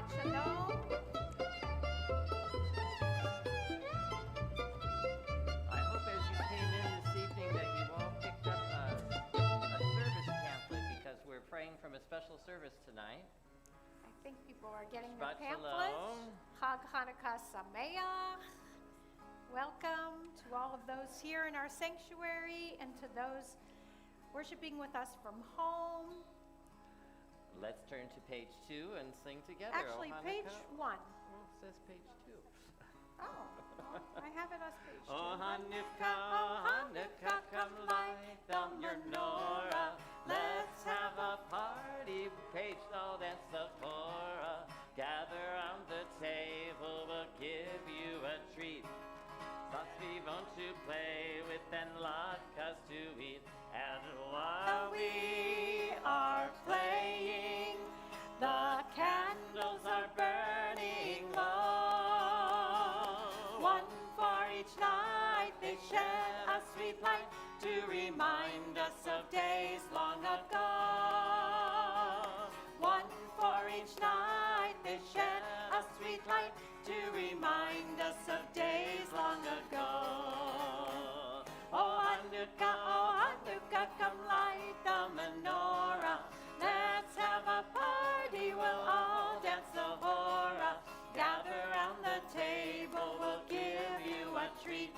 Shabbat Shalom. I hope as you came in this evening that you all picked up a service pamphlet because we're praying from a special service tonight. I think people are getting their Shabbat pamphlets. Shalom. Chag Chanukah Sameach. Welcome to all of those here in our sanctuary and to those worshiping with us from home. Let's turn to page 2 and sing together. Actually, O page Hanukkah. 1. Well, it says page 2. Oh, well, I have it as page 2. O Hanukkah, Hanukkah, come light the menorah. Let's have a party, page, all dance the Torah. Gather round the table, we'll give you a treat. Satsvi, won't you play with and latkes to eat? And while we are playing, the candles are burning low. One for each night, they shed a sweet light to remind us of days long ago. One for each night, they shed a sweet light to remind us of days long ago. Oh Hanukkah, come light the menorah. Let's have a party, we'll all dance the hora. Gather round the table, we'll give you a treat.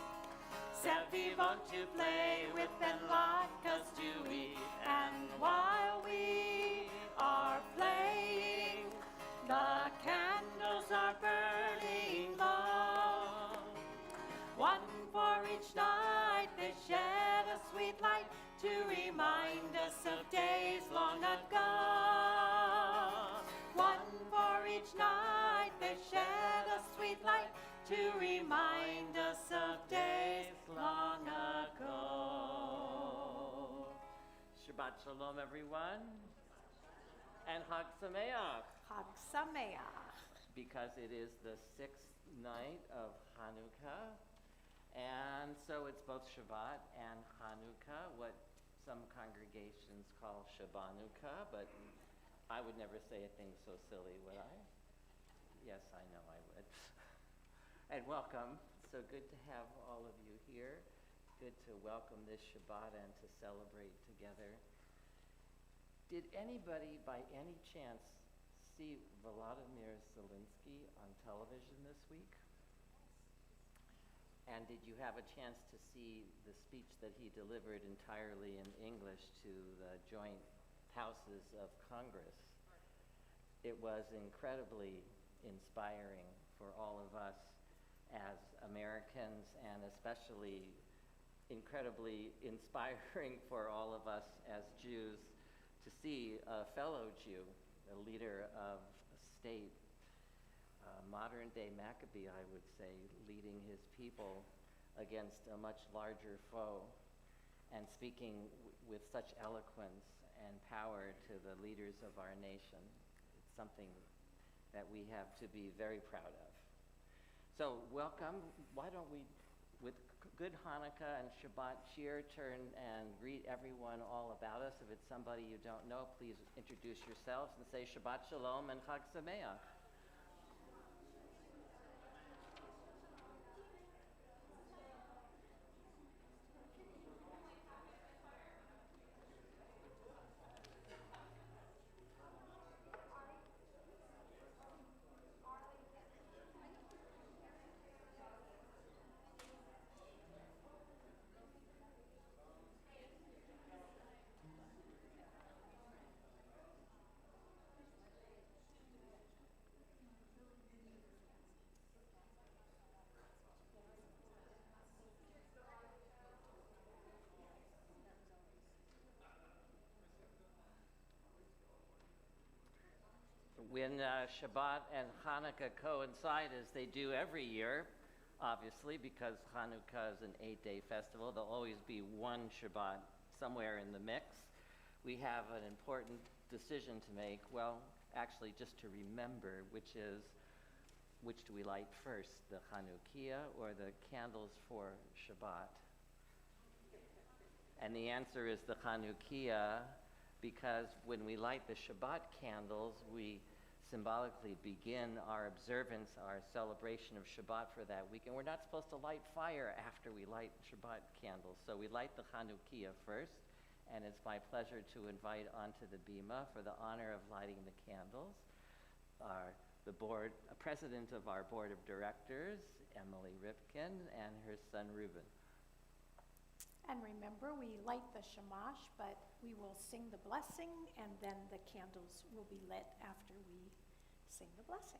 Sevi, won't you play with and latkes to eat? And while we are playing, the candles are burning low. One for each night, they shed a sweet light to remind us of days long ago. One for each night, they shed a sweet light to remind us of days long ago. Shabbat Shalom, everyone. And Chag Sameach. Chag Sameach. Because it is the 6th night of Hanukkah. And so it's both Shabbat and Hanukkah, what some congregations call Shabbanukkah, but I would never say a thing so silly, would I? Yes, I know I would. And welcome. So good to have all of you here. Good to welcome this Shabbat and to celebrate together. Did anybody by any chance see Volodymyr Zelensky on television this week? And did you have a chance to see the speech that he delivered entirely in English to the joint houses of Congress? It was incredibly inspiring for all of us as Americans, and especially incredibly inspiring for all of us as Jews to see a fellow Jew, a leader of a state, modern-day Maccabee, I would say, leading his people against a much larger foe and speaking with such eloquence and power to the leaders of our nation. It's something that we have to be very proud of. So welcome. Why don't we, with good Hanukkah and Shabbat cheer, turn and greet everyone all about us. If it's somebody you don't know, please introduce yourselves and say Shabbat Shalom and Chag Sameach. When Shabbat and Hanukkah coincide, as they do every year, obviously, because Hanukkah is an 8-day festival, there'll always be one Shabbat somewhere in the mix. We have an important decision to make, well, actually just to remember, which is, which do we light first, the Chanukiah or the candles for Shabbat? And the answer is the Chanukiah, because when we light the Shabbat candles, we symbolically begin our observance, our celebration of Shabbat for that week. And we're not supposed to light fire after we light Shabbat candles. So we light the Chanukah first, and it's my pleasure to invite onto the bima for the honor of lighting the candles the president of our board of directors, Emily Ripken, and her son Reuben. And remember, we light the shamash, but we will sing the blessing, and then the candles will be lit after we sing the blessing.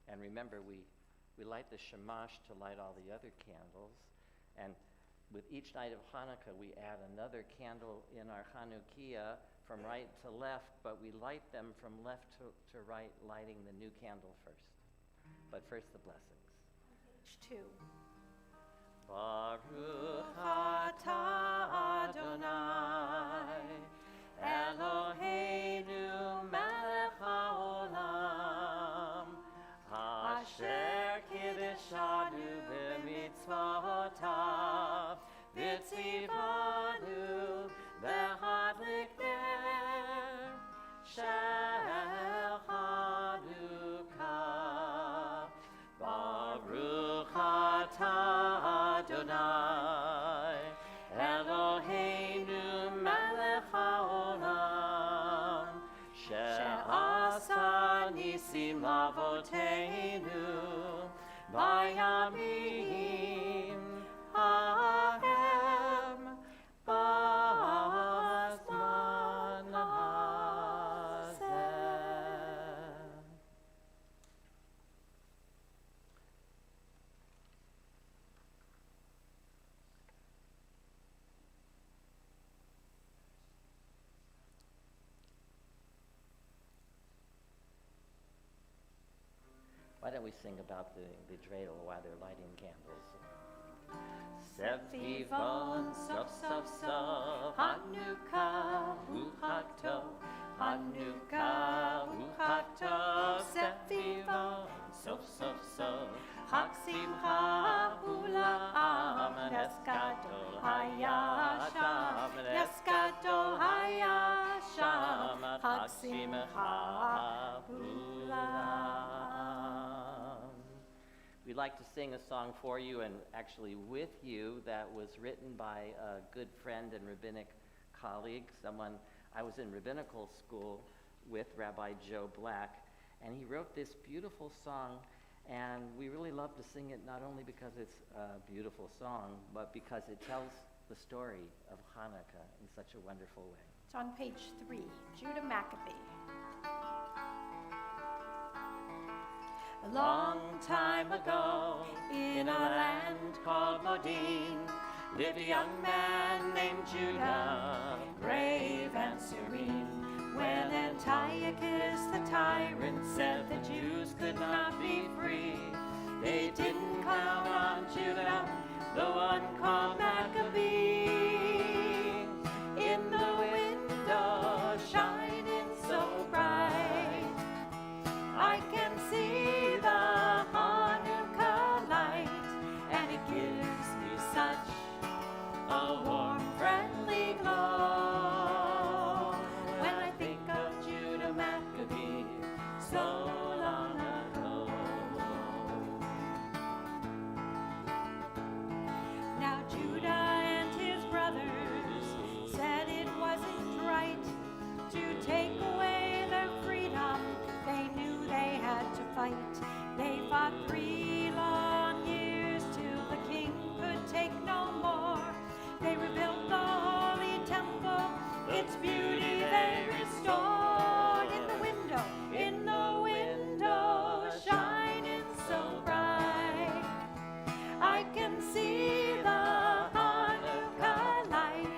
And remember, we light the shamash to light all the other candles, and with each night of Hanukkah, we add another candle in our Chanukah from right to left, but we light them from left to right, lighting the new candle first. But first, the blessings. Page 2. Baruch atah Adonai, Eloheinu melech haolam, asher kiddushanu b'mitzvotav, v'tzivanu v'hadlik ner shel Chanukah. Baruch atah Adonai, Eloheinu melech haolam, she'asa nisim lavoteinu bayamim hahem b'zman hazeh. Why don't we sing about the dreidel while they're lighting candles? Sev vivon sof sof sof, Chanukah hu chag tov, Chanukah hu chag tov. Sev vivon sof sof sof, chag simcha hu la'am, nes gadol haya sham, nes gadol haya sham, chag simcha hu la'am. We'd like to sing a song for you, and actually with you, that was written by a good friend and rabbinic colleague, someone I was in rabbinical school with, Rabbi Joe Black, and he wrote this beautiful song, and we really love to sing it not only because it's a beautiful song, but because it tells the story of Hanukkah in such a wonderful way. It's on page 3, Judah Maccabee. A long time ago, in a land called Modin, lived a young man named Judah, brave and serene. When Antiochus the tyrant said the Jews could not be free, they didn't count on Judah, the one called Maccabee. In the window, shining so bright, I can see the Hanukkah light, and it gives me such a warm, friendly glow. When I think of Judah Maccabee, so long ago. Now Judah and his brothers said it wasn't right to take away their freedom. They knew they had to fight. They fought 3 long years till the king could take no more. They rebuilt the holy temple, its beauty they restored. In the window, shining so bright, I can see the Hanukkah light,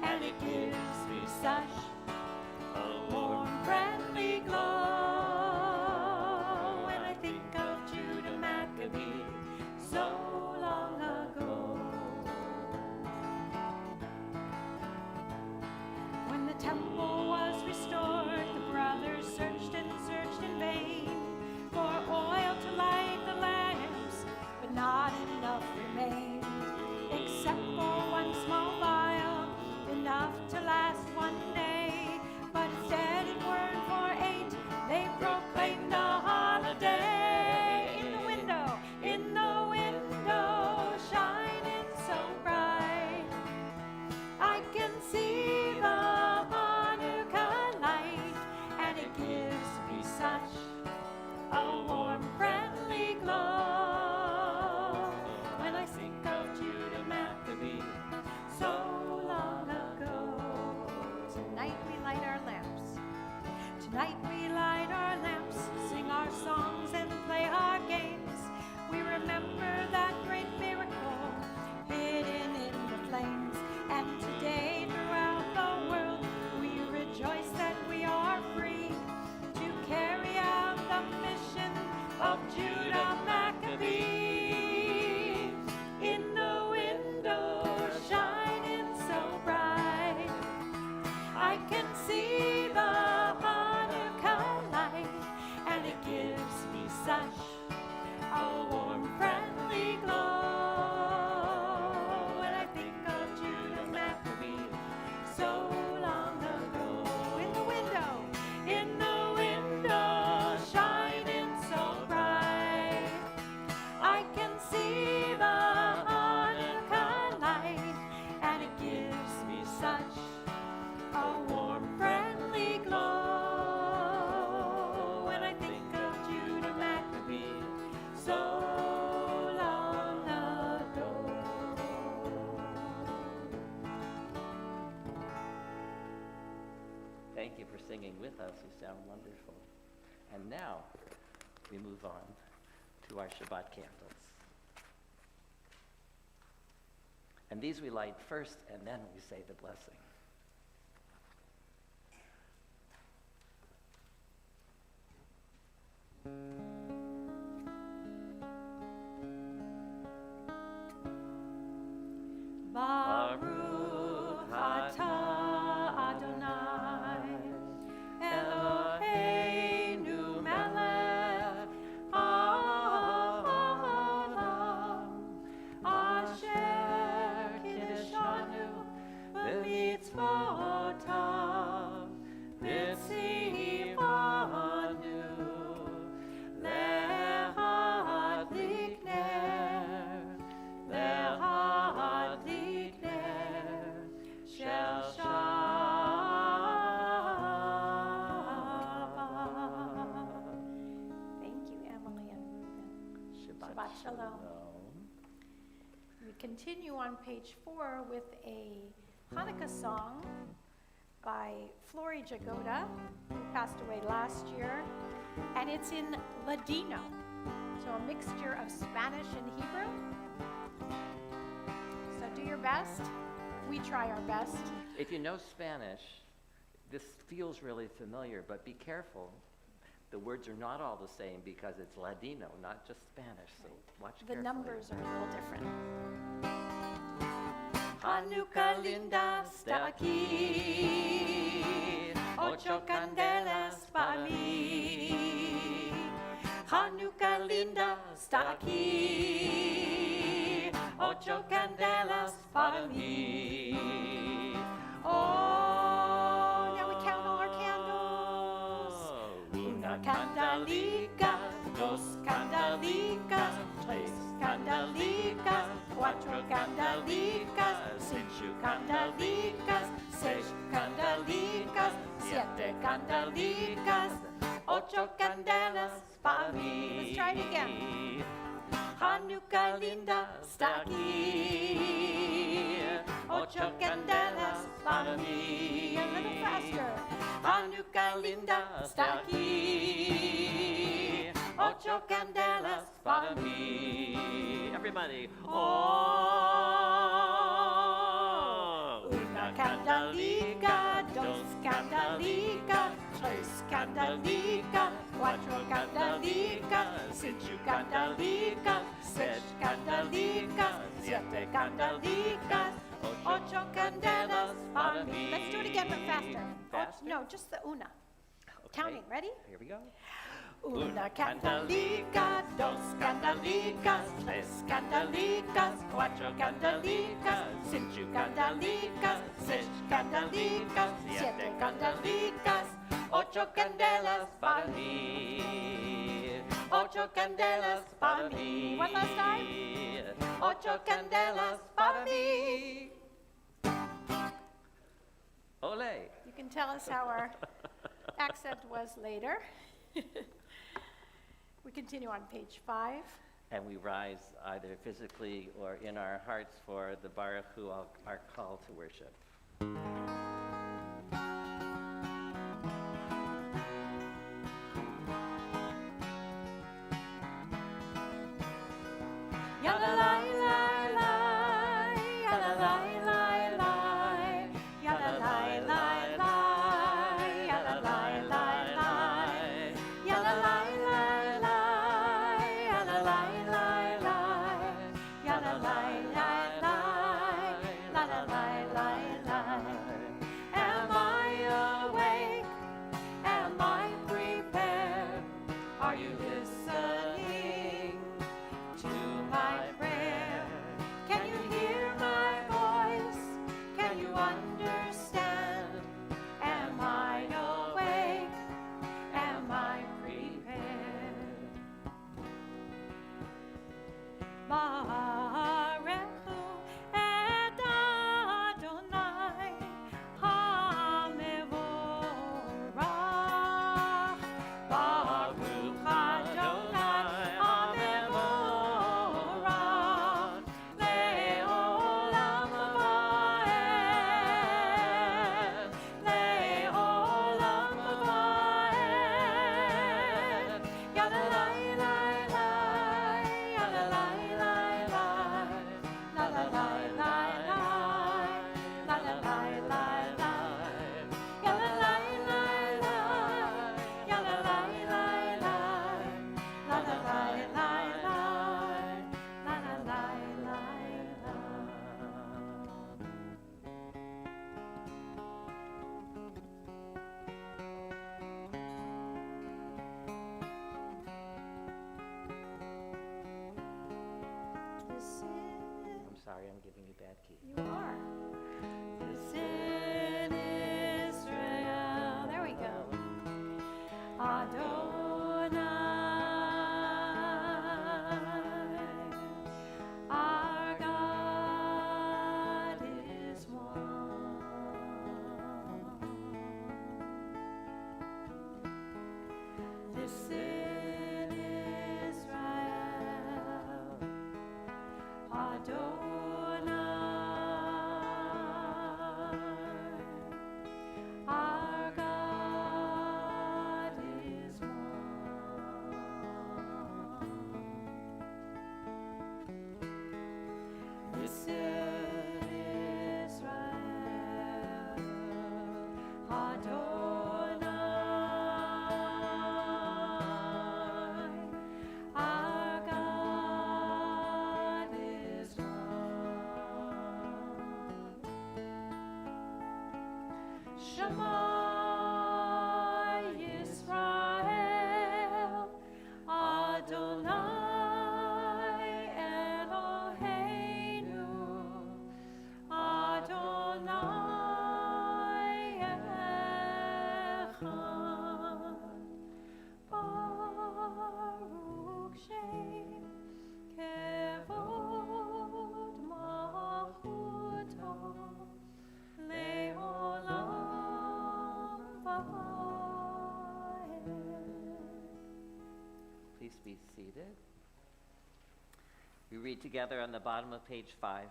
and it gives me such a warm, friendly glow. When I think of Judah Maccabee, so long ago. When the can see the Hanukkah light, and it gives me such a warm, friendly glow. When I think of Judah Maccabee, so long ago. In the window, shining so bright, I can see the Hanukkah light, and it gives me such a warm, friendly glow. When I think of Judah Maccabee, so long ago. Thank you for singing with us. You sound wonderful. And now we move on to our Shabbat candles. And these we light first, and then we say the blessing. Baruch atah Adonai, Eloheinu melech haolam, asher kiddushanu b'mitzvotav, v'tzivanu lehadlik ner, lehadlik ner shel Shabbat. Thank you, Emily and Reuben. Shabbat shalom. We continue on page 4 with a Hanukkah song by Flory Jagoda, who passed away last year, and it's in Ladino, so a mixture of Spanish and Hebrew. So do your best. We try our best. If you know Spanish, this feels really familiar, but be careful. The words are not all the same because it's Ladino, not just Spanish, so watch The carefully. numbers are a little different. Hanukkah linda está aquí, 8 candelas para mí. Hanukkah linda está aquí, 8 candelas para mí. Oh, now we count all our candles. Una candelica, dos candelicas, tres candelicas, cuatro candelicas, cinco candelicas, seis candelicas, siete candelicas, ocho candelas para mí. Let's try it again. Hanukkah linda está aquí, 8 candelas para mí. A little faster. Hanukkah linda está aquí, 8 candelas para mí. Everybody. Oh, una candelica, dos candelicas, tres candelicas, cuatro candelicas, cinco candelicas, seis candelicas, siete candelicas, ocho candelas para mí. Let's do it again, but faster. Faster? No, just the una. Okay. Counting, ready? Here we go. Una candelica, dos candelicas, tres candelicas, cuatro candelicas, cinco candelicas, seis candelicas, siete candelicas, ocho candelas para mí. Ocho candelas para mí. One last time. Ocho candelas para mí. Ole. You can tell us how our accent was later. We continue on page 5. And we rise either physically or in our hearts for the Baruch Hu, our call to worship. Yada lai lai lai, yada lai lai lai, yada lai lai lai, yada lai lai lai, yada lai lai lai, yada lai lai lai, yada lai lai lai, la la lai lai lai. understand? Am I awake? Am I prepared? Baruch et Adonai HaMevorach. Baruch Adonai HaMevorach le'olam va'ed, le'olam va'ed. Yalalai lai lai, yalalai lai lai, lalalai lai lai, lalalai lai lai, yalalai lai lai, yalalai lai lai, lalalai lai lai, lalalai lai lai. I'm sorry, I'm giving you bad key. You are. This in Israel. There we go. Adonai, our God is one. This in Israel. Adonai, our God is one. This is Israel, Adonai, our God is one. Shema Yisrael, Adonai Eloheinu, Adonai Echad. Baruch Shem Kevod Malchuto Le'olam va'ed. Please be seated. We read together on the bottom of page 5.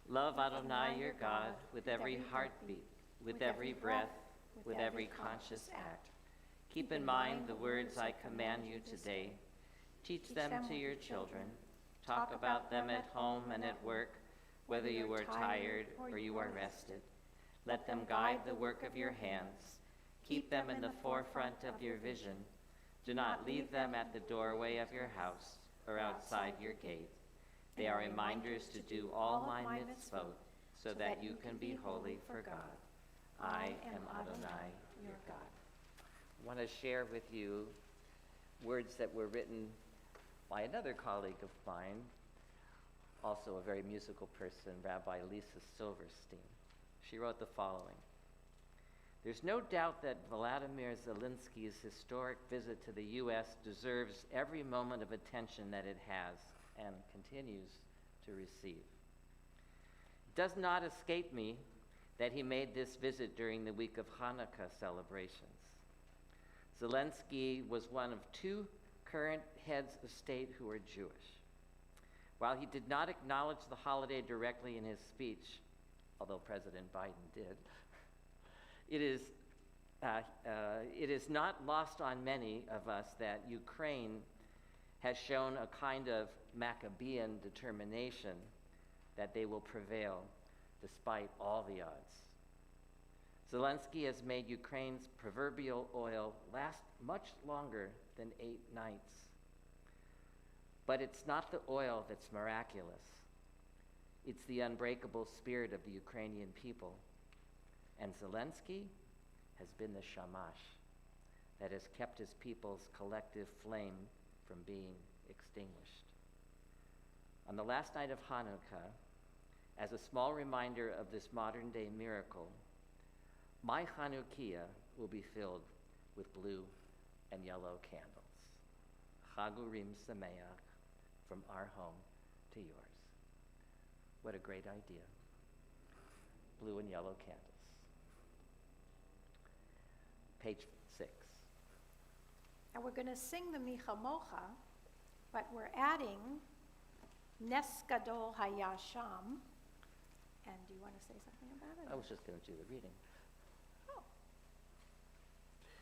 Love Adonai your God with every heartbeat, with every breath, with every conscious act. Keep in mind the words I command you today. Teach them to your children. Talk about them at home and at work, whether you are tired or you are rested. Let them guide the work of your hands. Keep them in the forefront of your vision. Do not leave them at the doorway of your house or outside your gate. They are reminders to do all my mitzvot, so that you can be holy for God. I am Adonai, your God. I want to share with you words that were written by another colleague of mine, also a very musical person, Rabbi Lisa Silverstein. She wrote the following. There's no doubt that Vladimir Zelensky's historic visit to the U.S. deserves every moment of attention that it has and continues to receive. It does not escape me that he made this visit during the week of Chanukah celebrations. Zelensky was one of 2 current heads of state who are Jewish. While he did not acknowledge the holiday directly in his speech, although President Biden did, it is not lost on many of us that Ukraine has shown a kind of Maccabean determination that they will prevail despite all the odds. Zelensky has made Ukraine's proverbial oil last much longer than 8 nights. But it's not the oil that's miraculous. It's the unbreakable spirit of the Ukrainian people. And Zelensky has been the shamash that has kept his people's collective flame from being extinguished. On the last night of Hanukkah, As a small reminder of this modern day miracle, my Chanukah will be filled with blue and yellow candles. Chagurim Sameach, from our home to yours. What a great idea. Blue and yellow candles. Page 6. And we're going to sing the Michamocha, but we're adding Nes Gadol Hayasham. And do you want to say something about it? I was just going to do the reading. Oh.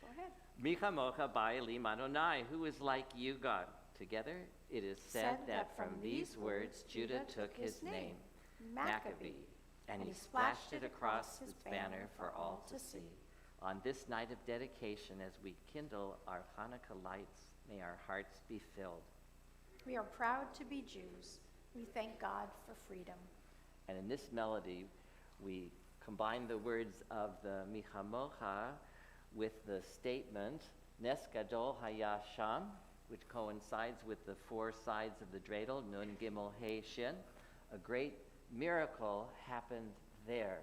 Go ahead. Michamocha ba'elim Adonai, who is like you, God. Together it is said that from these words Judah took his name, Maccabee, and he splashed it across his banner for all to see. On this night of dedication, as we kindle our Hanukkah lights, may our hearts be filled. We are proud to be Jews. We thank God for freedom. And in this melody, we combine the words of the Michamocha with the statement, Nes Gadol Hayasham, which coincides with the 4 sides of the dreidel, Nun Gimel He Shin. A great miracle happened there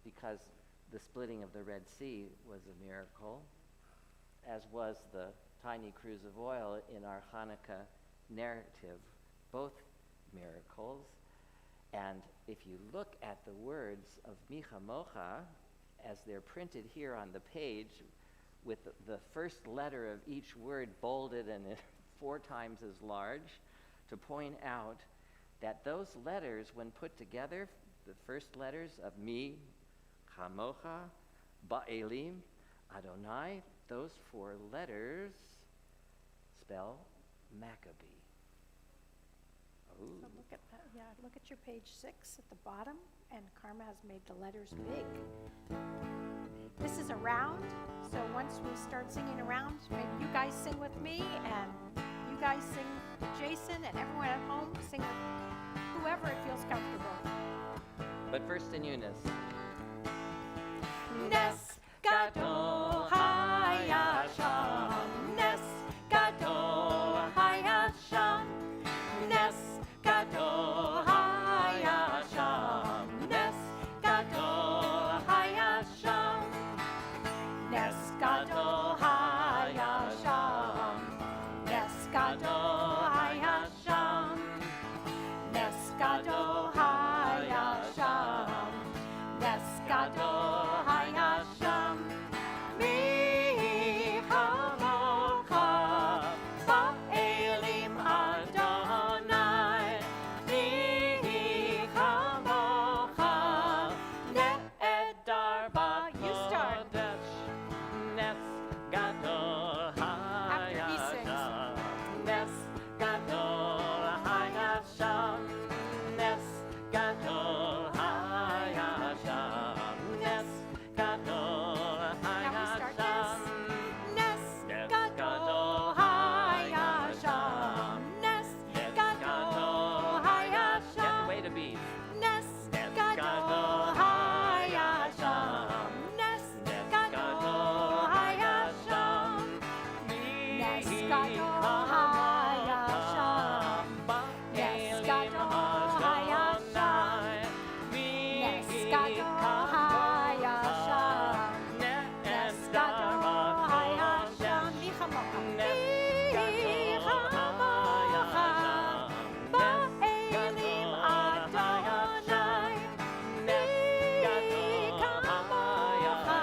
because the splitting of the Red Sea was a miracle, as was the tiny cruse of oil in our Hanukkah narrative, both miracles. And if you look at the words of Michamocha, as they're printed here on the page, with the first letter of each word bolded and 4 times as large, to point out that those letters, when put together, the first letters of Mi, Chamocha, Ba'elim, Adonai, those 4 letters spell Maccabee. Ooh. So look at that. Yeah, look at your page 6 at the bottom, and Karma has made the letters big. This is a round, so once we start singing around, maybe you guys sing with me, and you guys sing with Jason, and everyone at home sing with whoever it feels comfortable. But first in Eunice. Nes Gadol Hayasham, Nes Gadol Hayasham, Nes Gadol Hayasham, Nes Gadol Hayasham, Nes Gadol Hayasham, Nes Gadol Hayasham, Nes Gadol Hayasham, Nes Gadol Hayasham, Mi Chamocha ba'elim Adonai, Mi Chamocha ne'edar ba. You start. Nes Gadol After he sings. Hayasham, Nes Gadol Hayasham, Nes Gadol Hayasham, Nes Gadol Now we start Hayasham, Nes Nes Gadol Hayasham, Nes Gadol Get Hayasham, away to beat. Nes Nes Gadol Hayasham, Nes Gadol Hayasham, Nes Gadol Hayasham, Nes Gadol Hayasham, Nes Gadol Hayasham, Nes Gadol Hayasham, Michamocha, Michamocha, ba'elim Adonai, Michamocha,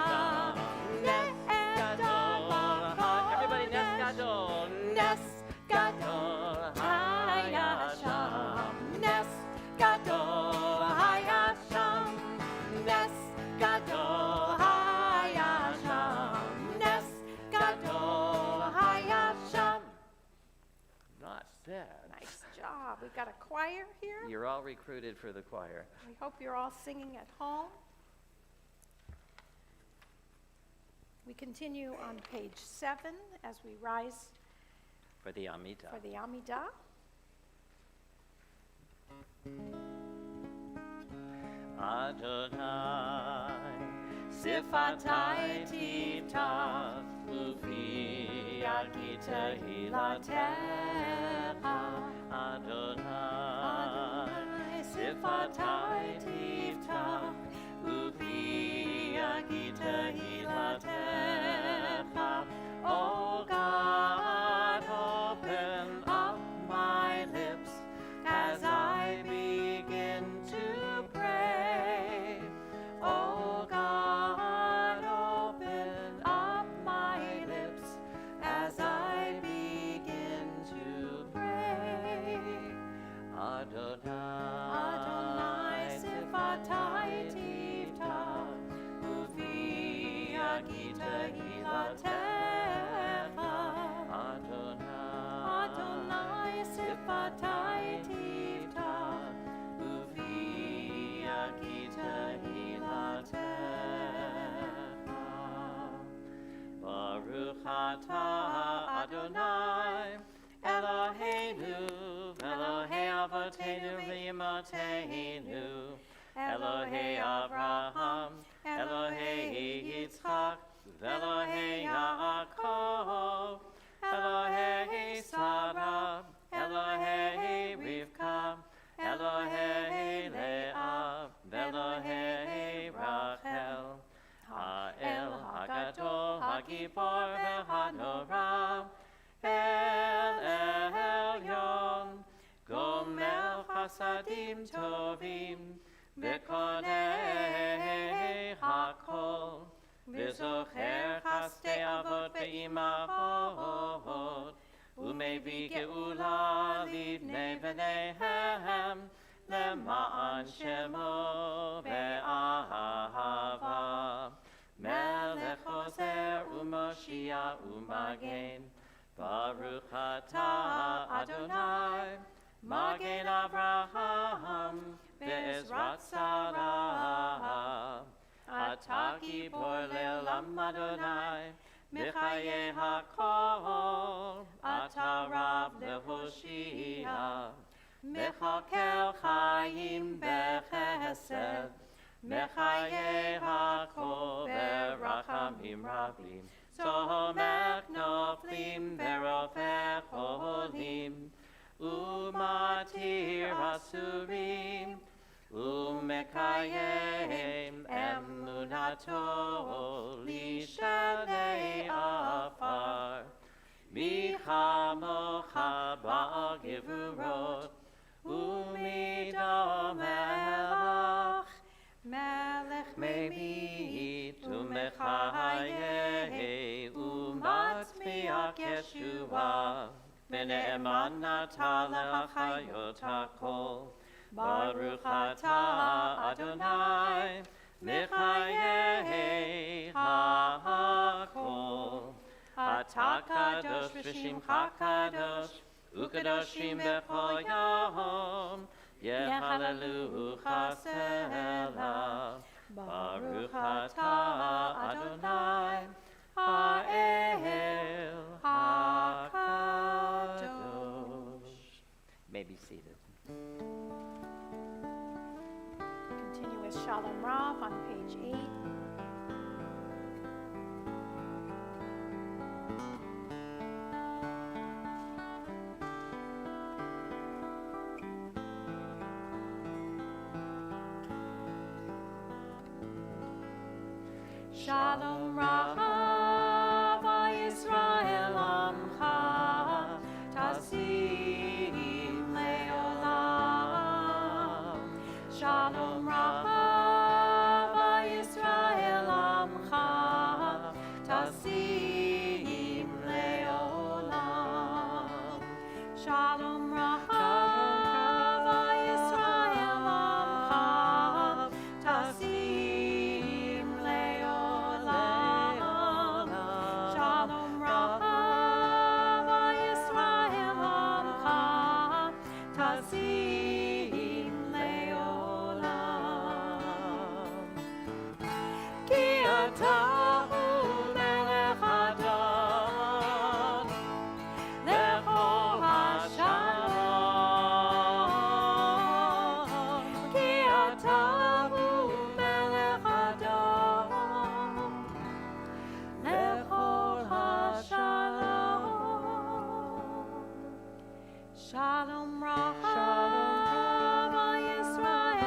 ne'edar Everybody, Nes ba'kodesh, Gadol. Nes Gadol Hayasham, Nes Gadol Hayasham, Nes Gadol Hayasham, Nes Gadol Hayasham. Not bad. Nice job. We got a choir here. You're all recruited for the choir. We hope you're all singing at home. We continue on page 7 as we rise For the Amidah. for the Amidah. Adonai, Sifatai Titaf, Ufi Agita Hilatecha. Adonai, sifatai tiftach, ufi agita hilatecha. Oh God, open up my lips as I begin to pray. Oh God, open up my lips as I begin to pray. Adonai, sifatai tiftach, ufi agita hilatecha. Adonai, sifatai tiftach, ufi agita hilatecha. Baruch atah Adonai, Eloheinu, Elohei Avotenu v'Imateinu, Elohei Avraham, Elohei Yitzchak, Elohei Yaakov, Elohei Sarah, Elohei Rivka, Elohei Leah, Elohei Rachel, Ha'el Hagadol, Hagibor v'Hanorah, El Elyon, Gomel Chasadim Tovim, V'konei Hakol, V'zocher Chasdei Avot V'imahot, Umevi Geula Livnei B'neihem, Lema'an Shemo Ve'ahava, Melech Ozer U'Moshiach U'Magen, Baruch atah Adonai, Magen Avraham, Ve'ezrat Sarah. Atah Gibor Le'olam Adonai, Michayei HaKol. Atah Rav leHoshia, Mechakel Chaim Bechesed, Mechayei HaKol Berachamim Rabim. Somech noflim verofech olim, umatir asurim, umekayem emunato lishalei afar. Michamocha ba'gevurot, umidomelach, melech memit umechayei, umatzmiach Yeshua, v'ne'eman nata le'achayot hakol. Baruch atah Adonai, Michayei hakol. Atah kadosh v'shimcha kadosh, ukadoshim b'chol yom, yehallelujah selah. Baruch atah Adonai, ha'el hakadosh. May be seated. Continue with Shalom Rav on page 8. Shalom Rav Yisrael Amcha Tasim Leolam. Shalom Rav Yisrael Amcha Tasim Leolam. Shalom Rav Yisrael Amcha Tasim Leolam. Shalom Rav Yisrael Amcha Tasim Leolam. Ki ata hu melech adon lechol hashalom. Ki ata hu melech adon lechol hashalom. Shalom Rav Yisrael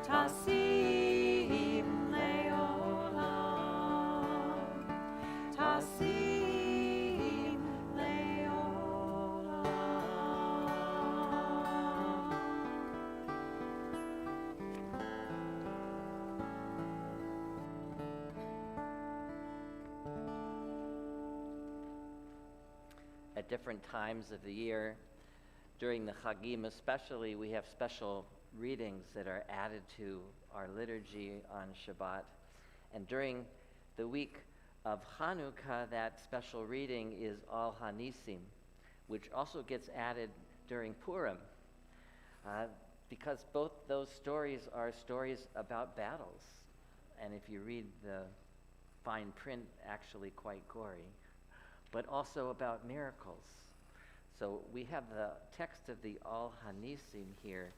Tasim leolam, tasim leolam. At different times of the year, during the Chagim especially, we have special readings that are added to our liturgy on Shabbat. And during the week of Chanukah, that special reading is Al Hanisim, which also gets added during Purim, because both those stories are stories about battles. And if you read the fine print, actually quite gory, but also about miracles. So we have the text of the Al Hanisim here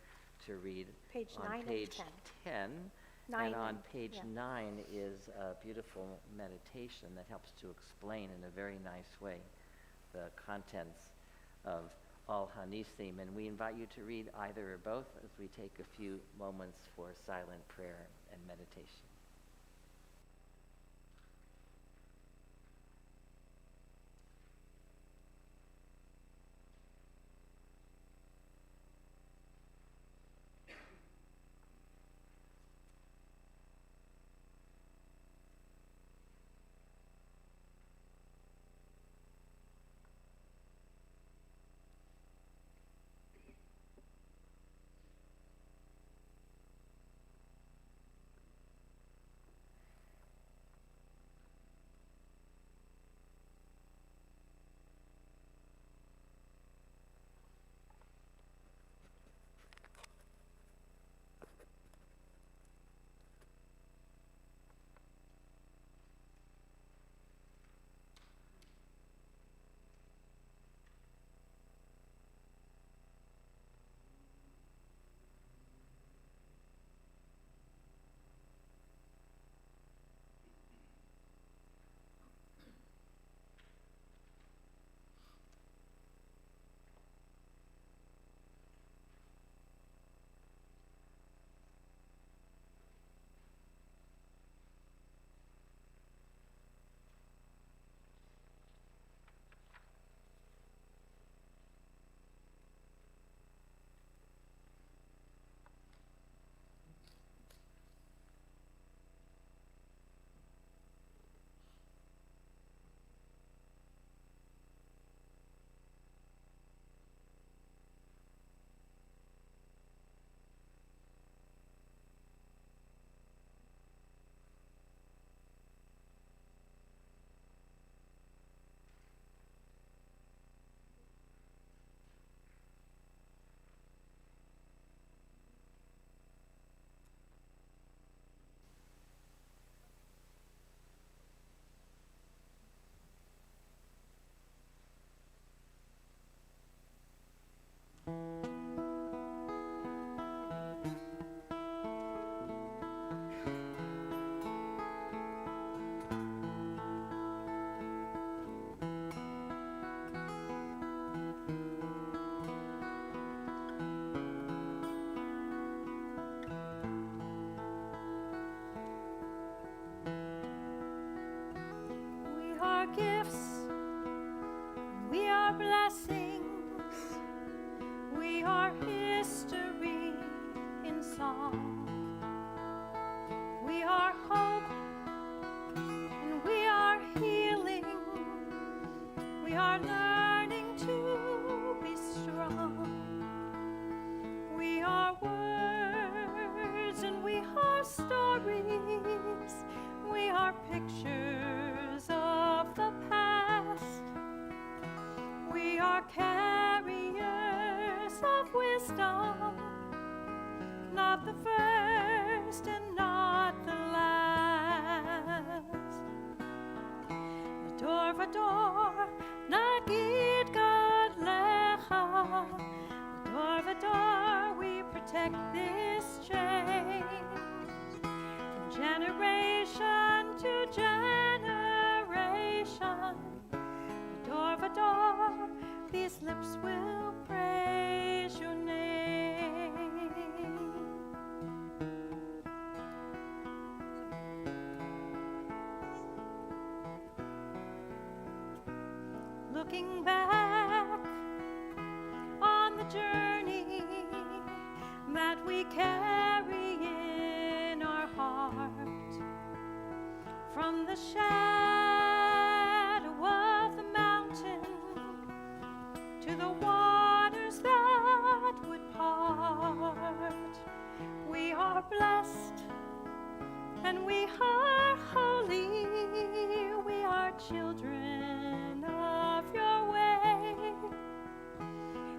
to read Page on 9 and page 10. 10. 9 And on and- page yeah. 9 is a beautiful meditation that helps to explain in a very nice way the contents of Al Hanisim. And we invite you to read either or both as we take a few moments for silent prayer and meditation. We are gifts, we are blessings, we are history in song. We are hope and we are healing, we are learning to be strong. We are words and we are stories, we are pictures of the past. We are carriers of wisdom, not the first and not the last. Vador, vador, nagid God lecha. Vador, vador, we protect this chain. From generation to generation, Vador, vador, these lips will praise your name. looking back on the journey that we carry in our heart, from the shadow of the mountain to the waters that would part. We are blessed and we are holy, we are children of your way,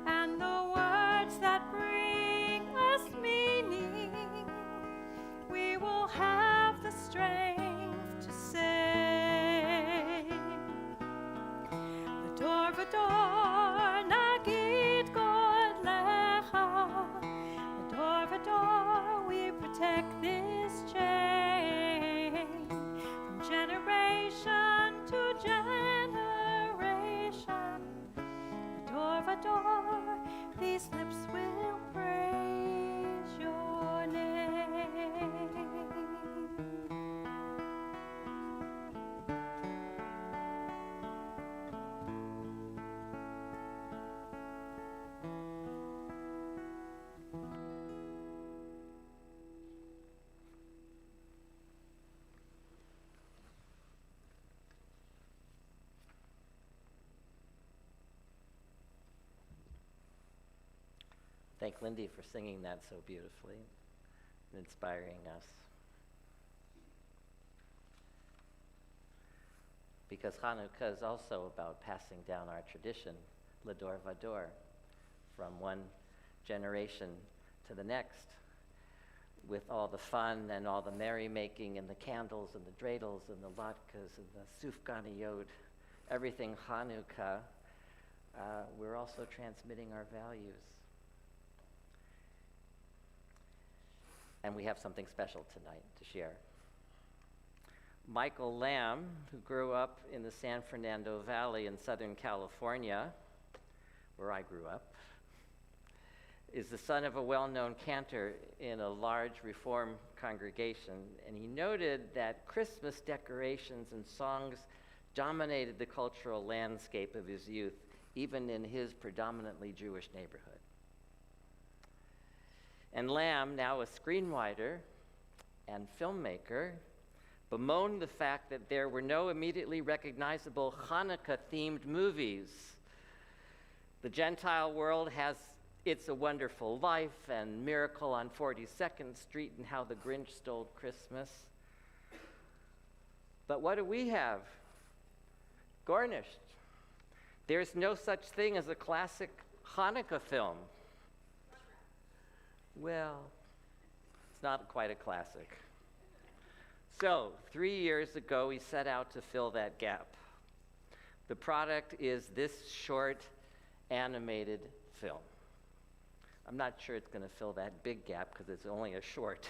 and the words that bring us meaning, we will have the strength to say. Vador, vador, nagid god lecha. Vador, vador, we protect this chain from generation to generation. Vador, vador, these lips will praise your name. Thank Lindy for singing that so beautifully and inspiring us. Because Chanukah is also about passing down our tradition, Lador Vador, from one generation to the next, with all the fun and all the merrymaking and the candles and the dreidels and the latkes and the sufganiyot, everything Chanukah, we're also transmitting our values. And we have something special tonight to share. Michael Lamb, who grew up in the San Fernando Valley in Southern California, where I grew up, is the son of a well-known cantor in a large Reform congregation, and he noted that Christmas decorations and songs dominated the cultural landscape of his youth, even in his predominantly Jewish neighborhood. And Lamb, now a screenwriter and filmmaker, bemoaned the fact that there were no immediately recognizable Hanukkah-themed movies. The Gentile world has It's a Wonderful Life and Miracle on 42nd Street and How the Grinch Stole Christmas. But what do we have? Garnished. There's no such thing as a classic Hanukkah film. Well, it's not quite a classic. So, 3 years ago, we set out to fill that gap. The product is this short animated film. I'm not sure it's going to fill that big gap because it's only a short,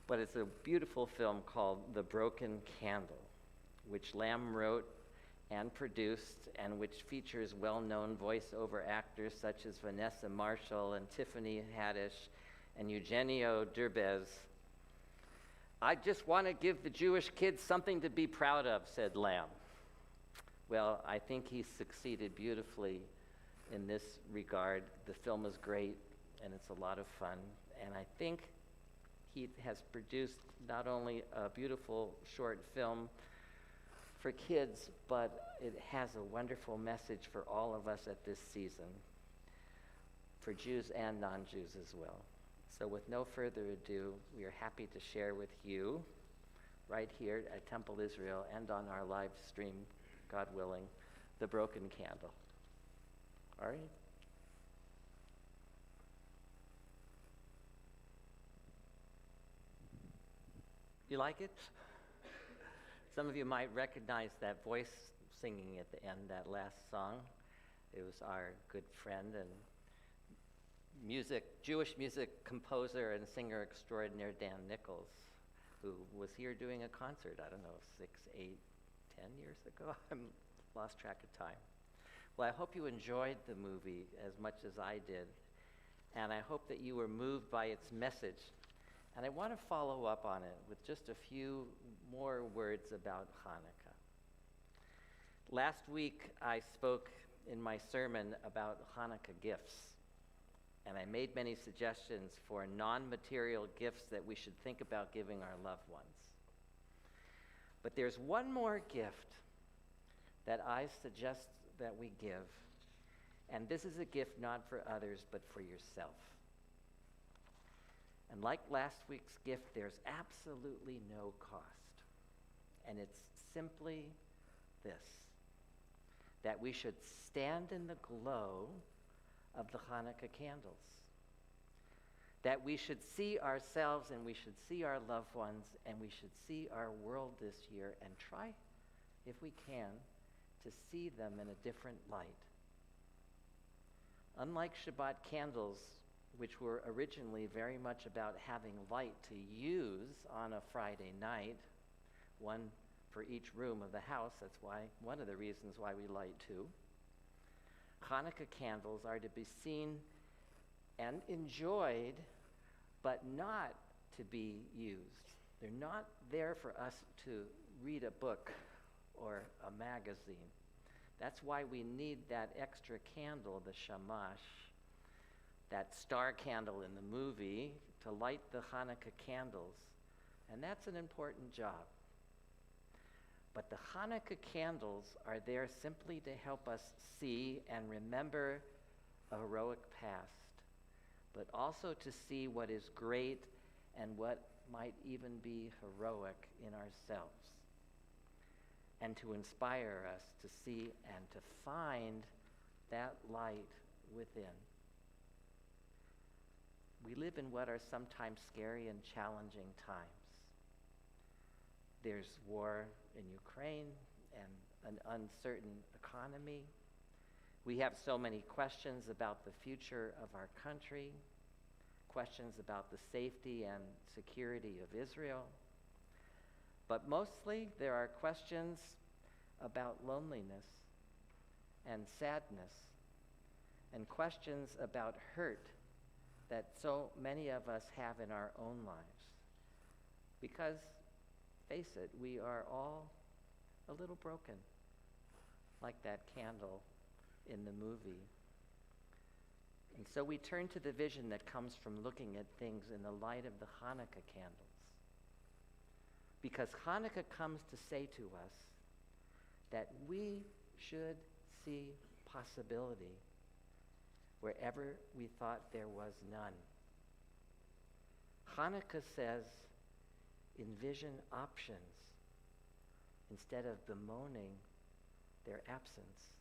but it's a beautiful film called The Broken Candle, which Lamb wrote and produced, and which features well-known voiceover actors such as Vanessa Marshall and Tiffany Haddish and Eugenio Derbez. I just want to give the Jewish kids something to be proud of, said Lamb. Well, I think he's succeeded beautifully in this regard. The film is great, and it's a lot of fun, and I think he has produced not only a beautiful short film for kids, but it has a wonderful message for all of us at this season, for Jews and non-Jews as well. So with no further ado, we are happy to share with you, right here at Temple Israel and on our live stream, God willing, The Broken Candle. All right? You like it? Some of you might recognize that voice singing at the end, that last song. It was our good friend and Jewish music composer and singer extraordinaire Dan Nichols, who was here doing a concert, I don't know, 6, 8, 10 years ago. I lost track of time. Well, I hope you enjoyed the movie as much as I did, and I hope that you were moved by its message. And I want to follow up on it with just a few more words about Hanukkah. Last week, I spoke in my sermon about Hanukkah gifts, and I made many suggestions for non-material gifts that we should think about giving our loved ones. But there's one more gift that I suggest that we give, and this is a gift not for others, but for yourself. And like last week's gift, there's absolutely no cost. And it's simply this, that we should stand in the glow of the Hanukkah candles. That we should see ourselves and we should see our loved ones and we should see our world this year and try, if we can, to see them in a different light. Unlike Shabbat candles, which were originally very much about having light to use on a Friday night, one for each room of the house, that's why one of the reasons why we light two, Hanukkah candles are to be seen and enjoyed, but not to be used. They're not there for us to read a book or a magazine. That's why we need that extra candle, the shamash, that star candle in the movie, to light the Hanukkah candles. And that's an important job. But the Hanukkah candles are there simply to help us see and remember a heroic past, but also to see what is great and what might even be heroic in ourselves, and to inspire us to see and to find that light within. We live in what are sometimes scary and challenging times. There's war in Ukraine and an uncertain economy. We have so many questions about the future of our country, questions about the safety and security of Israel. But mostly there are questions about loneliness and sadness and questions about hurt that so many of us have in our own lives. Because, face it, we are all a little broken, like that candle in the movie. And so we turn to the vision that comes from looking at things in the light of the Hanukkah candles. Because Hanukkah comes to say to us that we should see possibility wherever we thought there was none. Hanukkah says, envision options instead of bemoaning their absence.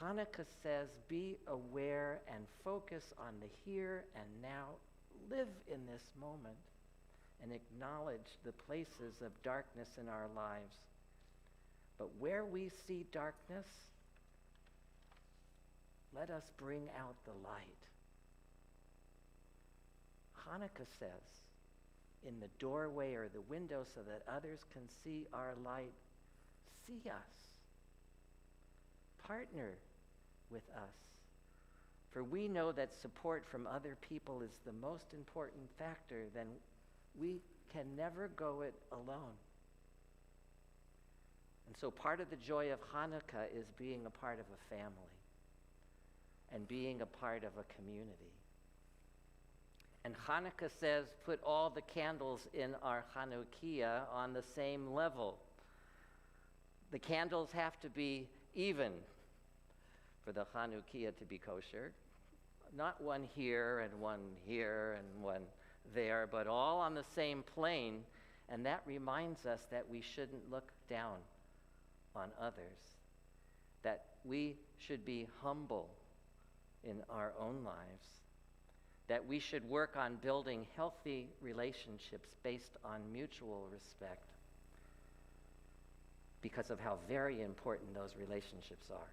Hanukkah says, be aware and focus on the here and now. Live in this moment and acknowledge the places of darkness in our lives. But where we see darkness, let us bring out the light. Hanukkah says, in the doorway or the window so that others can see our light, see us. Partner with us. For we know that support from other people is the most important factor. Then we can never go it alone. And so part of the joy of Hanukkah is being a part of a family and being a part of a community. And Hanukkah says, put all the candles in our Chanukiah on the same level. The candles have to be even for the Chanukiah to be kosher. Not one here and one there, but all on the same plane. And that reminds us that we shouldn't look down on others, that we should be humble in our own lives, that we should work on building healthy relationships based on mutual respect because of how very important those relationships are.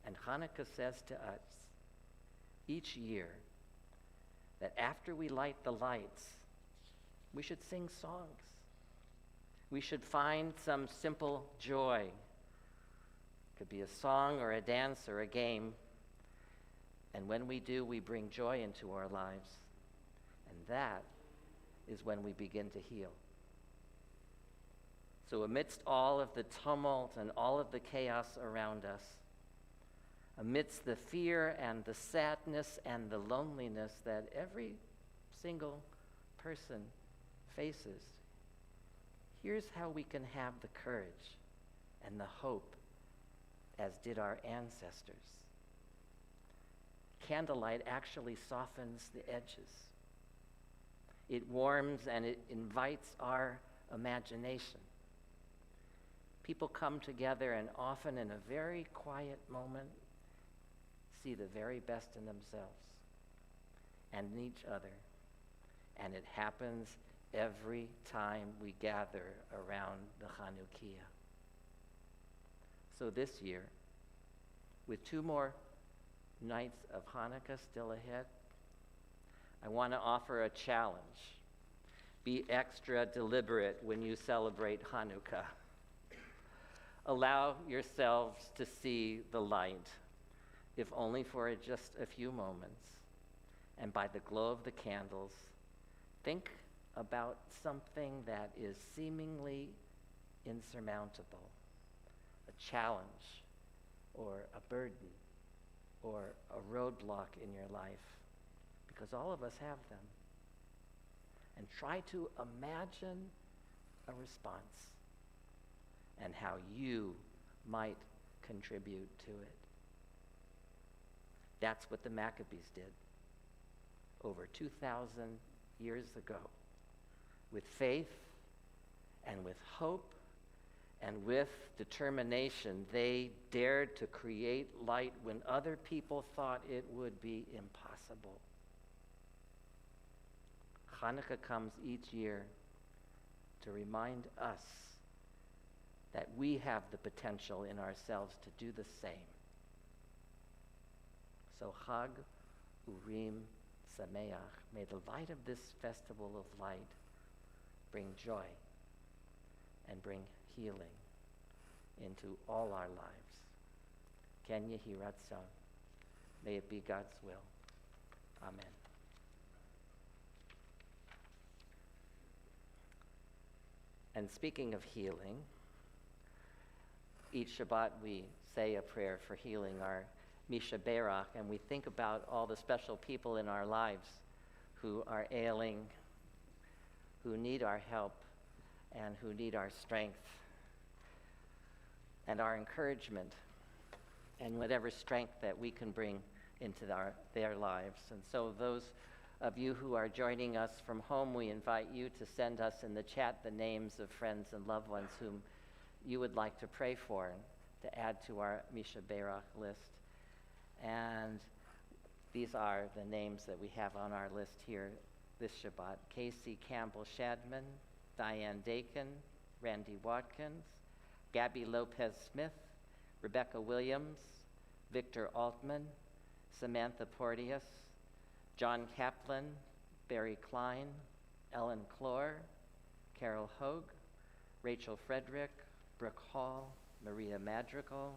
And Hanukkah says to us each year that after we light the lights, we should sing songs. We should find some simple joy. It could be a song or a dance or a game. And when we do, we bring joy into our lives. And that is when we begin to heal. So amidst all of the tumult and all of the chaos around us, amidst the fear and the sadness and the loneliness that every single person faces, here's how we can have the courage and the hope as did our ancestors. Candlelight actually softens the edges. It warms and it invites our imagination. People come together and often in a very quiet moment see the very best in themselves and in each other. And it happens every time we gather around the Chanukah. So this year, with 2 more nights of Hanukkah still ahead, I want to offer a challenge. Be extra deliberate when you celebrate Hanukkah. Allow yourselves to see the light, if only for just a few moments. And by the glow of the candles, think about something that is seemingly insurmountable, a challenge, or a burden, or a roadblock in your life, because all of us have them. And try to imagine a response and how you might contribute to it. That's what the Maccabees did over 2,000 years ago. With faith and with hope and with determination, they dared to create light when other people thought it would be impossible. Hanukkah comes each year to remind us that we have the potential in ourselves to do the same. So Chag Urim Sameach, may the light of this festival of light bring joy and bring healing into all our lives. Ken Yehi Ratzon. May it be God's will. Amen. And speaking of healing, each Shabbat we say a prayer for healing, our Misha Berach, and we think about all the special people in our lives who are ailing, who need our help, and who need our strength and our encouragement, and whatever strength that we can bring into their lives. And so those of you who are joining us from home, we invite you to send us in the chat the names of friends and loved ones whom you would like to pray for and to add to our Misha Berach list. And these are the names that we have on our list here this Shabbat. Casey Campbell Shadman, Diane Dakin, Randy Watkins, Gabby Lopez Smith, Rebecca Williams, Victor Altman, Samantha Porteous, John Kaplan, Barry Klein, Ellen Clore, Carol Hogue, Rachel Frederick, Brooke Hall, Maria Madrigal,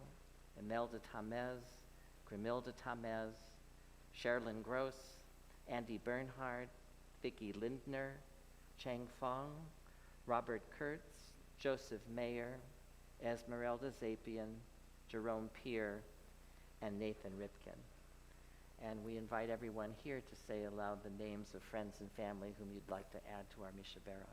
Imelda Tamez, Grimilda Tamez, Sherilyn Gross, Andy Bernhard, Vicki Lindner, Chang Fong, Robert Kurtz, Joseph Mayer, Esmeralda Zapian, Jerome Peer, and Nathan Ripken. And we invite everyone here to say aloud the names of friends and family whom you'd like to add to our Misha Berach.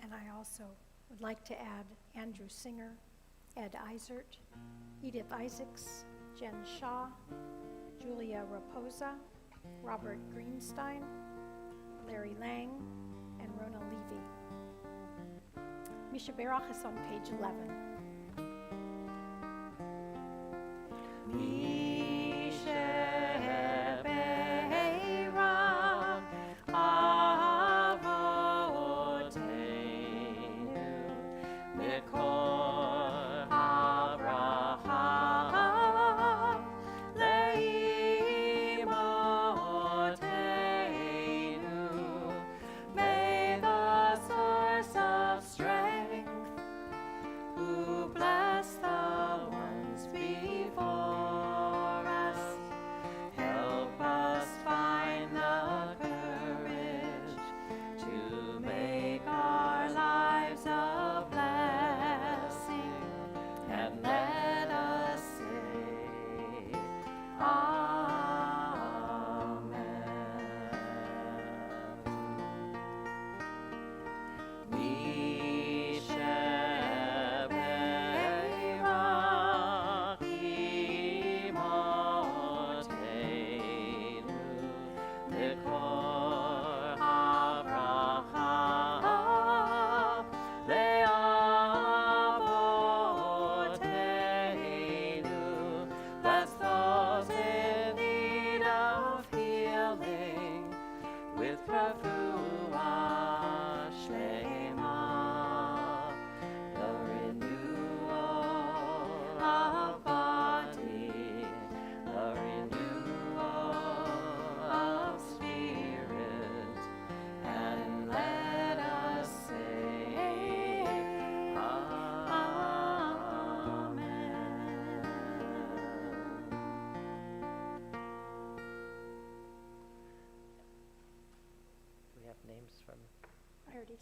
And I also would like to add Andrew Singer, Ed Eisert, Edith Isaacs, Jen Shaw, Julia Raposa, Robert Greenstein, Larry Lang, and Rona Levy. Misha Berach is on page 11.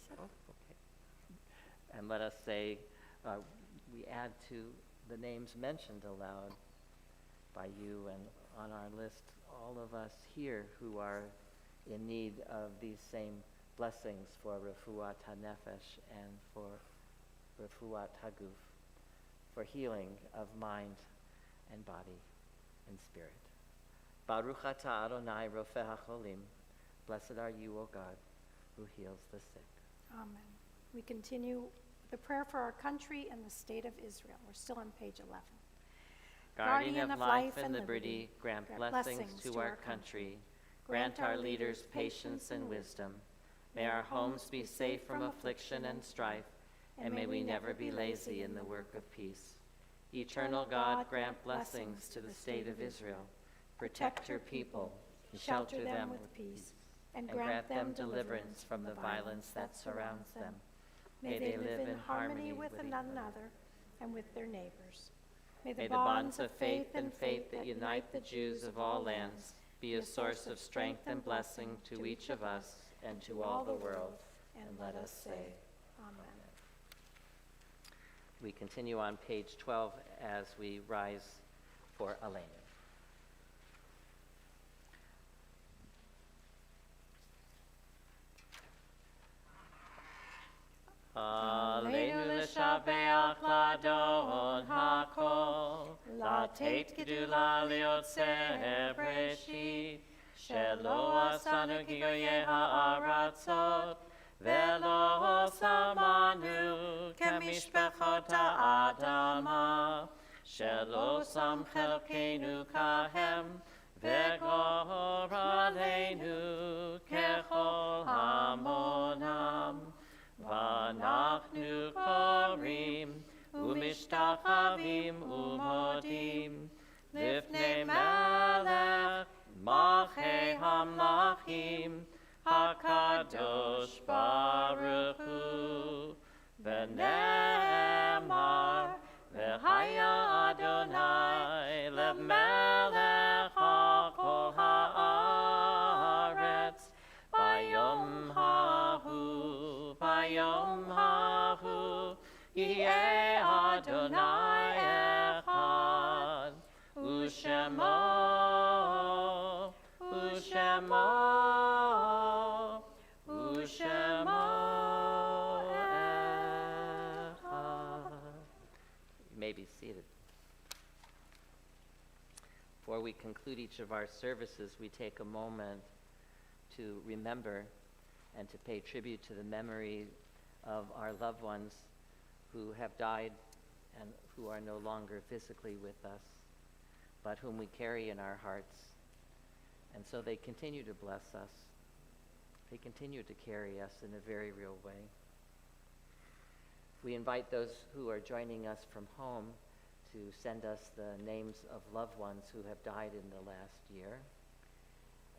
said. Oh, okay. And let us say, we add to the names mentioned aloud by you and on our list, all of us here who are in need of these same blessings for refuat hanefesh and for refuat haguf, for healing of mind and body and spirit. Baruch atah Adonai rofeh hacholim. Blessed are you, O God, who heals the sick. Amen. We continue the prayer for our country and the state of Israel. We're still on page 11. Guardian of life and liberty, grant blessings to our country. Grant our leaders patience and wisdom. May our homes be safe from affliction and strife, and may we never be lazy in the work of peace. Eternal God, grant blessings to the state of Israel. Protect your people, and shelter them with peace, and grant them deliverance from the violence that surrounds them. May they live in harmony with one another and with their neighbors. May the bonds of faith that unite the Jews of all lands be a source of strength and blessing to each of us and to all the world. And let us say, Amen. We continue on page 12 as we rise for Aleinu. Aleinu l'shabeach l'adon hakol, לתת גדולה ליוצר בראשית, שלא עשנו כגויי הארצות, ולא שמנו כמשפחות האדמה, שלא שם חלקנו כהם, וגור עלינו ככל המונם. ואנחנו קוראים ומשתחווים ומודים לפני מלך מלכי המלכים הקדוש ברוך הוא, ונאמר והיה אדוני למלך על כל הארץ ביום ההוא, ביום ההוא יהיה אדוני אחד, ושמו אחד. You may be seated. Before we conclude each of our services, we take a moment to remember and to pay tribute to the memory of our loved ones who have died and who are no longer physically with us, but whom we carry in our hearts. And so they continue to bless us. They continue to carry us in a very real way. We invite those who are joining us from home to send us the names of loved ones who have died in the last year.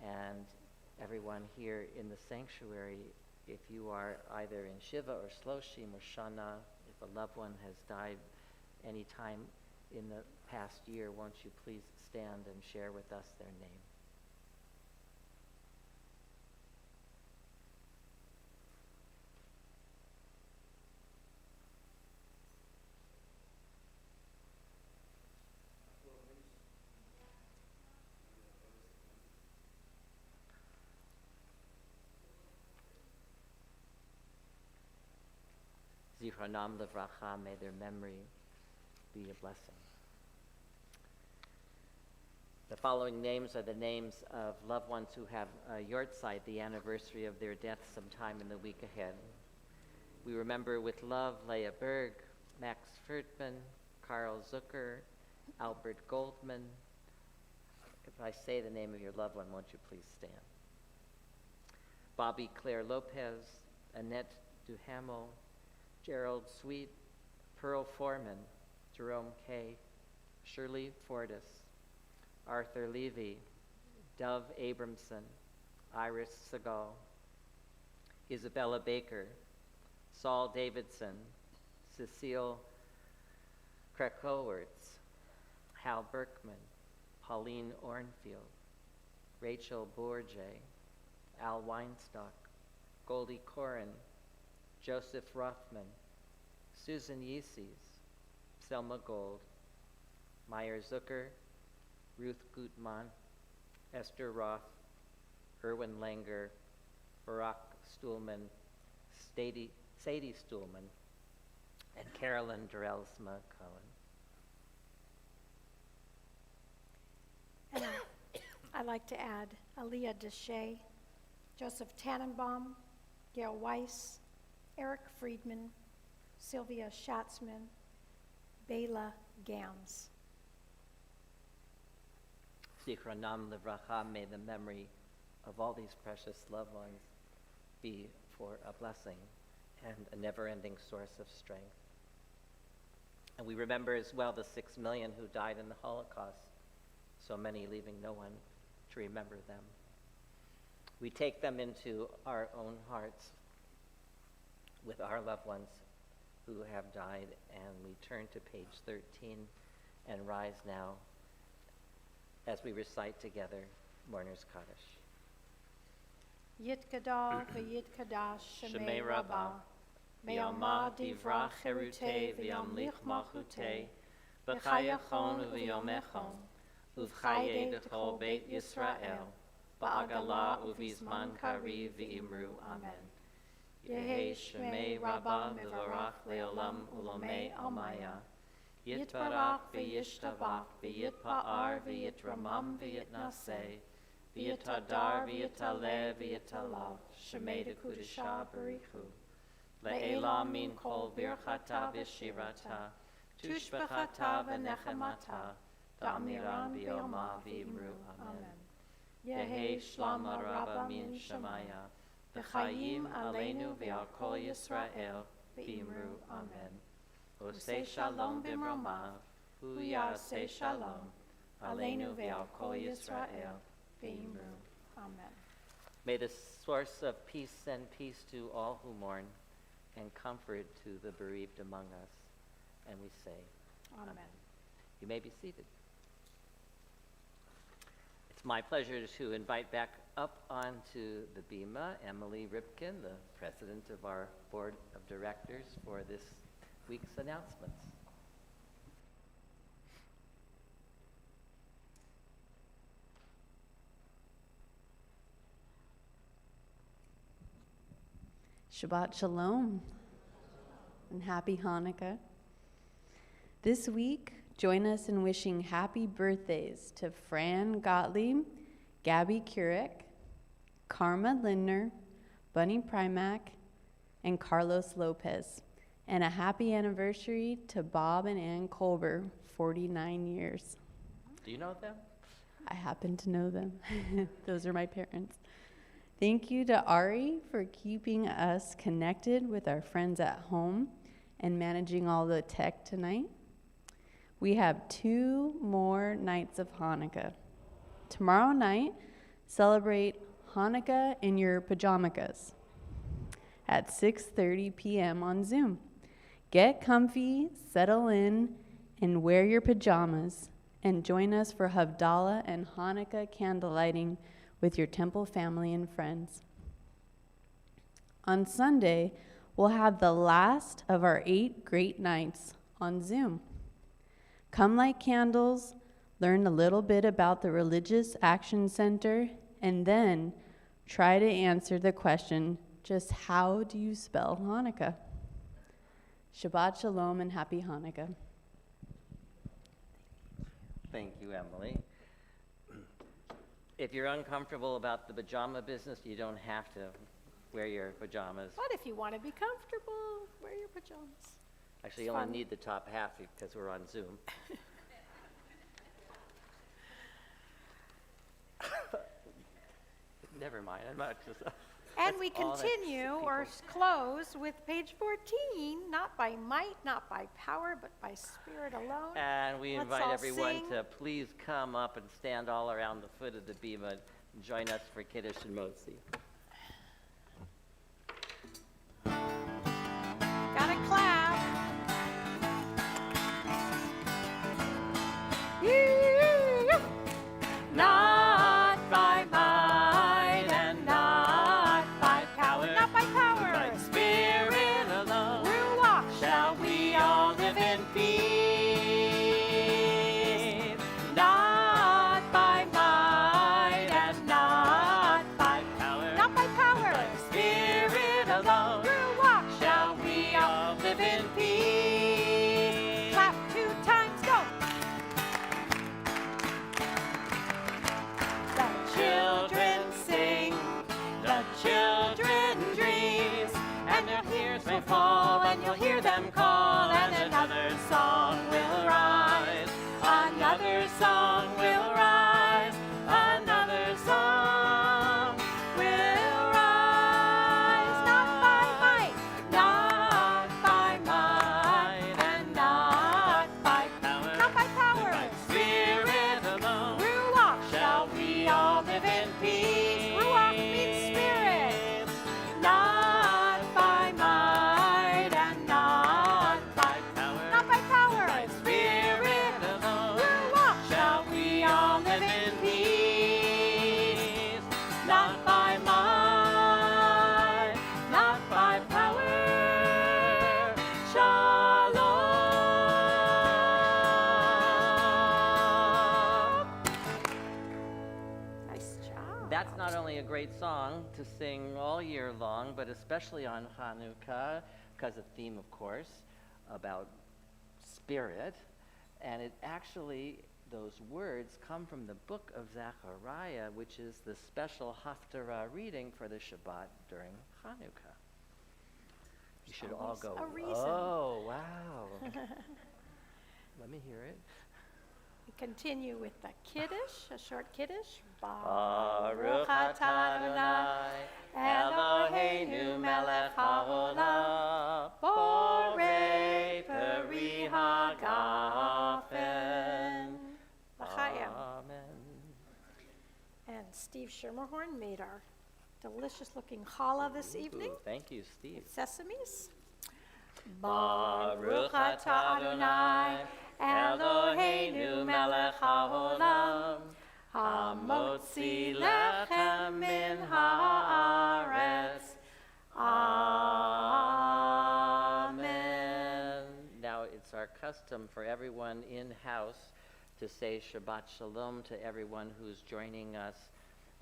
And everyone here in the sanctuary, if you are either in Shiva or Shloshim or Shana, if a loved one has died any time in the past year, won't you please stand and share with us their name? Zichronam levracha, may their memory be a blessing. The following names are the names of loved ones who have Yortzeit, the anniversary of their death sometime in the week ahead. We remember with love Leah Berg, Max Furtman, Carl Zucker, Albert Goldman. If I say the name of your loved one, won't you please stand? Bobby Claire Lopez, Annette Duhamel, Gerald Sweet, Pearl Foreman, Jerome Kay, Shirley Fortis, Arthur Levy, Dove Abramson, Iris Segal, Isabella Baker, Saul Davidson, Cecile Krakowitz, Hal Berkman, Pauline Ornfield, Rachel Bourget, Al Weinstock, Goldie Corin, Joseph Rothman, Susan Yeses, Selma Gold, Meyer Zucker, Ruth Gutmann, Esther Roth, Erwin Langer, Barack Stuhlman, Sadie Stuhlman, and Carolyn Drelsma Cohen. And I'd like to add Aaliyah Deshay, Joseph Tannenbaum, Gail Weiss, Eric Friedman, Sylvia Schatzman, Bela Gams. Zichronam Livracha, may the memory of all these precious loved ones be for a blessing and a never-ending source of strength. And we remember as well the 6 million who died in the Holocaust, so many leaving no one to remember them. We take them into our own hearts with our loved ones who have died, and we turn to page 13 and rise now as we recite together Mourner's Kaddish. Yitkada v'yitkadash Shemei Shemei Rabbah, Rabbah, Me'alma divrach cherutei v'yamlich malchutei, B'chayachon u'v'yomechon, Uv'chaye d'chol Beit Yisrael, Ba'agala u'v'zman kariv v'imru Amen. Yehi Shemei Rabbah mevarach le'olam u'lomei almaya, Yitbarach v'yishtabach v'yitpa'ar v'yitramam v'yitnaseh, V'yitadar v'yitaleh v'yitalav, Shemei d'kudisha barichu. Le'ela min kol birchata v'shirata, Tushbechata v'nechemata, Da'amiran v'yoma v'imru Amen. Yehi shlama rabba min shemaya, V'chayim aleinu v'al kol Yisrael, v'imru Amen. Osei shalom b'mromav, Hu yaseh shalom, Aleinu v'al kol Yisrael, v'imru Amen. May the source of peace send peace to all who mourn and comfort to the bereaved among us. And we say, Amen. You may be seated. It's my pleasure to invite back up onto the bima Emily Ripken, the president of our board of directors, for this week's announcements. Shabbat Shalom and Happy Hanukkah. This week, join us in wishing happy birthdays to Fran Gottlieb, Gabby Kurek, Karma Lindner, Bunny Primack, and Carlos Lopez. And a happy anniversary to Bob and Ann Colber, 49 years. Do you know them? I happen to know them. Those are my parents. Thank you to Ari for keeping us connected with our friends at home and managing all the tech tonight. We have 2 more nights of Hanukkah. Tomorrow night, celebrate Hanukkah in your pajamas at 6:30 p.m. on Zoom. Get comfy, settle in, and wear your pajamas, and join us for Havdalah and Hanukkah candle lighting with your temple family and friends. On Sunday, we'll have the last of our 8 great nights on Zoom. Come light candles, learn a little bit about the Religious Action Center, and then try to answer the question, just how do you spell Hanukkah? Shabbat Shalom and Happy Hanukkah. Thank you, Emily. If you're uncomfortable about the pajama business, you don't have to wear your pajamas. But if you want to be comfortable, wear your pajamas. Actually, you only need the top half because we're on Zoom. Never mind, I'm not just... And we all that continue or close with page 14, not by might, not by power, but by spirit alone. And we Let's invite all everyone sing. to please come up and stand all around the foot of the bima and join us for Kiddush and Motzi. Gotta clap. Yeah. Not by might and not by power, not by power, By spirit that's not only a great song to sing all year long, but especially on Chanukah, because of theme, of course, about spirit. And it actually, those words come from the book of Zechariah, which is the special Haftarah reading for the Shabbat during Chanukah. You should all go, a reason. oh, wow. Let me hear it. We continue with the Kiddush, a short Kiddush. Baruch atah Adonai, Eloheinu melech haolam, borei peri hagafen. L'chaim. Amen. And Steve Schermerhorn made our delicious looking challah this evening. Ooh, thank you, Steve. Sesames. Baruch atah Adonai, Eloheinu melech haolam, hamotzi lechem min haaretz. Amen. Now, it's our custom for everyone in-house to say Shabbat Shalom to everyone who's joining us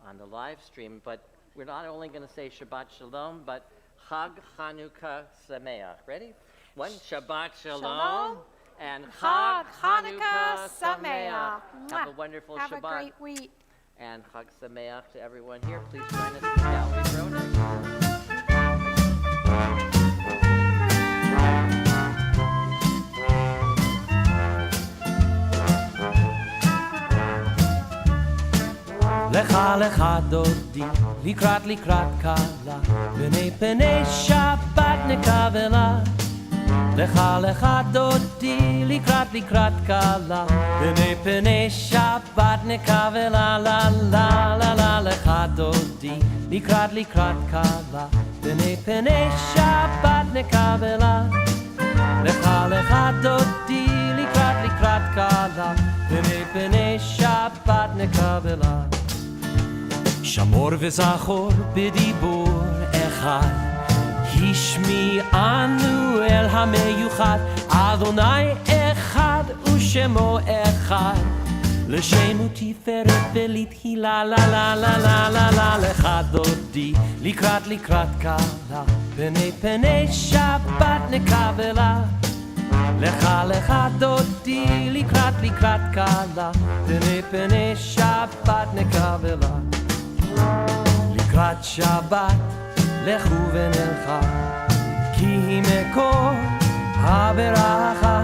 on the live stream, but we're not only going to say Shabbat Shalom, but Chag Chanukah Sameach. Ready? One, Shabbat Shalom, Shalom. and Chag Chag Chanukah Sameach. Have a wonderful Have Shabbat. a great week. And Chag Sameach to everyone here. Please join us in the gallery row next. לך לך דודי, לקראת קלה, בני פני שבת נקבלה. לך לך דודי, לקראת קלה, בני פני שבת נקבלה. לה לה לה לה לך דודי, לקראת קלה, בני פני שבת נקבלה. לך לך דודי, לקראת קלה, בני פני שבת נקבלה. שמור וזכור בדיבור אחד, השמיענו אל המיוחד, אדוני אחד ושמו אחד, לשם ותפארת ולתהילה. לה לה לה לה לה לה לך דודי, לקראת קלה, בני פני שבת נקבלה. לך לך דודי, לקראת קלה, בני פני שבת נקבלה. לקראת שבת לכו ונלכה, כי היא מקור הברכה,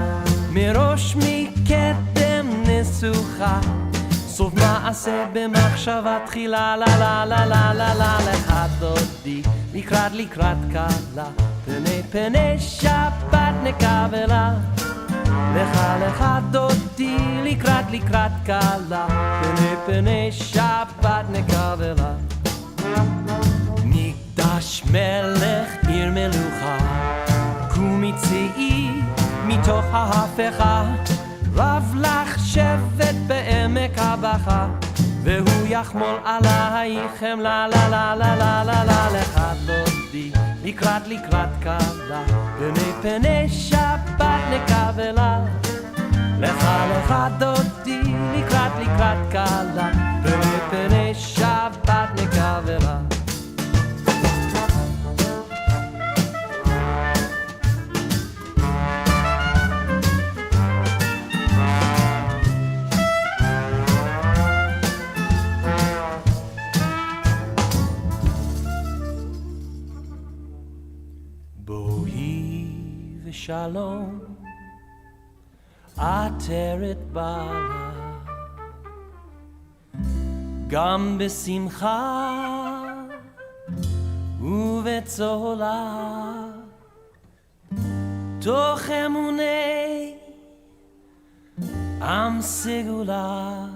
מראש מקדם נסוכה, סוף מעשה במחשבה תחילה. לה לה לה לה לה לה לך דודי, לקראת קלה, פני שבת נקבלה. לך לך דודי, לקראת קלה, פני שבת נקבלה. מקדש מלך עיר מלוכה, קומי צאי מתוך ההפכה, רב לך שבט בעמק הבכה, והוא יחמול עלייכם. לה לה לה לה לה לה לה לך דודי, לקראת קלה, פני שבת נקבלה. לך לך דודי, לקראת קלה, פני שבת נקבלה. בואי ושלום, עטרת בעלה, גם בשמחה ובצהלה, תוך אמוני עם סגולה.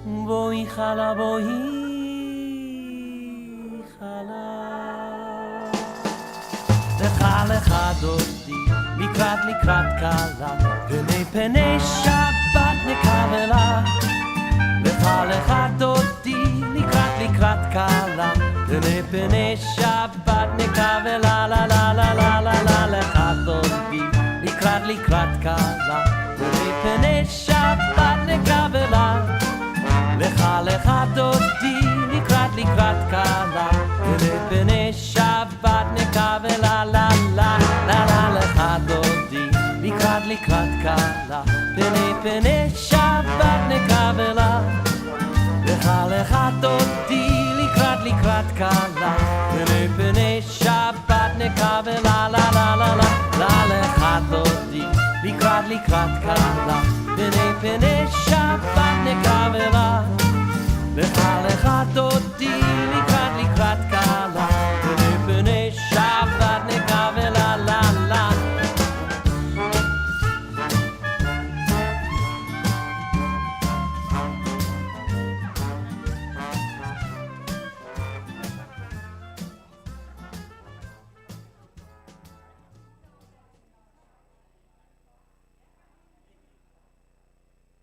בואי חלה, בואי חלה. לך לך דודי, לקראת קלה, פני שבת נקבלה. לך לך דודי, לקראת קלה, פני שבת נקבלה. לה לה לה לה לה לה לך דודי, לקראת קלה, פני שבת נקבלה. לך לך דודי, לקראת כלה, פני פני שבת נקרא